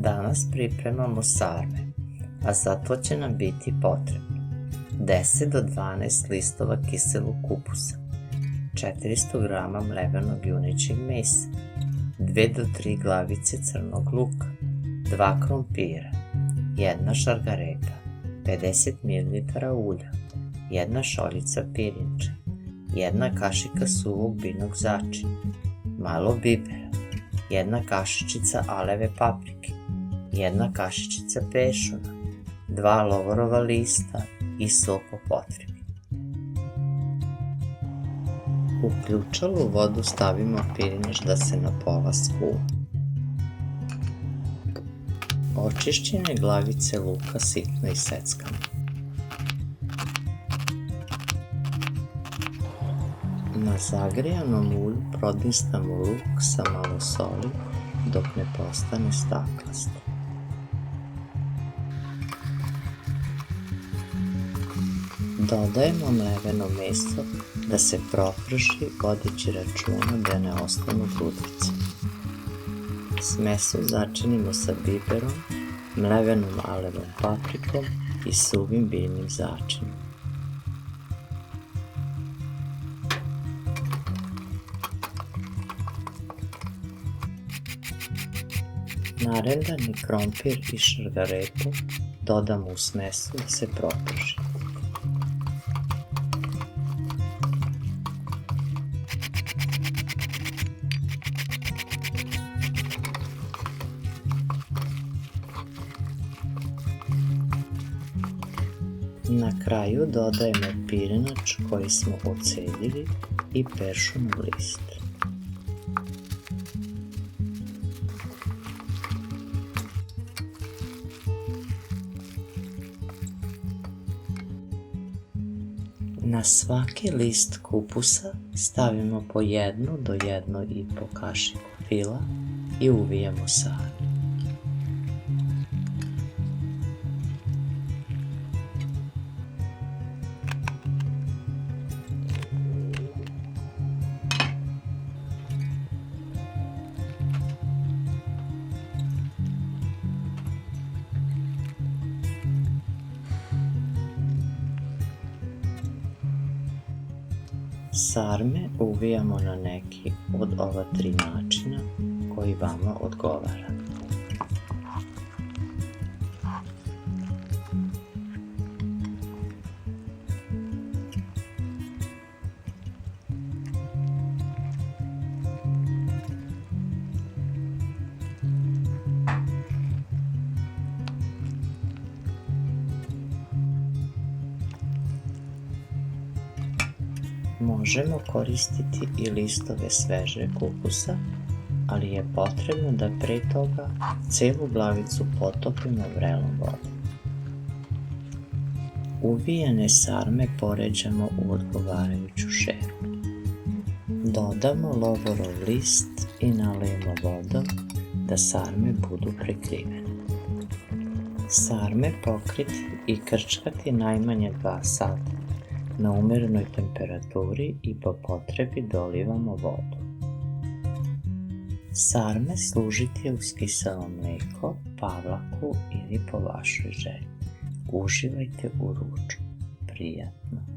Danas pripremamo sarme, a za to će nam biti potrebno 10 do 12 listova kiselog kupusa, 400 g mlevenog junećeg mesa, 2 do 3 glavice crnog luka, 2 krompira, 1 šargarepa, 50 ml ulja, 1 šoljica pirinča, 1 kašika suvog biljnog začina, malo bibera, 1 kašičica aleve paprike, 1 kašičica pešuna, 2 lovorova lista i so po potrebi. U ključalu vodu stavimo pirinač da se na pola skuva. Očišćene glavice luka sitno iseckamo. Na zagrijanom ulju prodinstamo luk sa malo soli dok ne postane staklast. Dodajemo mleveno meso da se proprži vodeći računa da ne ostanu grudice. Smesu začinimo sa biberom, mlevenom alevom paprikom i suvim biljnim začinom. Narendani krompir i šargarepu dodamo u smesu da se proprži. Na kraju dodajemo pirinač koji smo odcedili i peršunov list. Na svaki list kupusa stavimo po 1 do 1,5 kašiku fila i uvijamo sarmu. Sarme uvijamo na neki od ova 3 načina koji vama odgovara. Možemo koristiti i listove svežeg kupusa, ali je potrebno da pre toga celu glavicu potopimo vrelom vodom. Uvijene sarme poređamo u odgovarajuću šeru. Dodamo lovorov list i nalijemo vodom da sarme budu prekrivene. Sarme pokriti i krčkati najmanje 2 sata na umerenoj temperaturi i po potrebi dolivamo vodu. Sarme služite uz kiselo mlijeko, pavlaku ili po vašoj želji. Uživajte u ručku. Prijatno!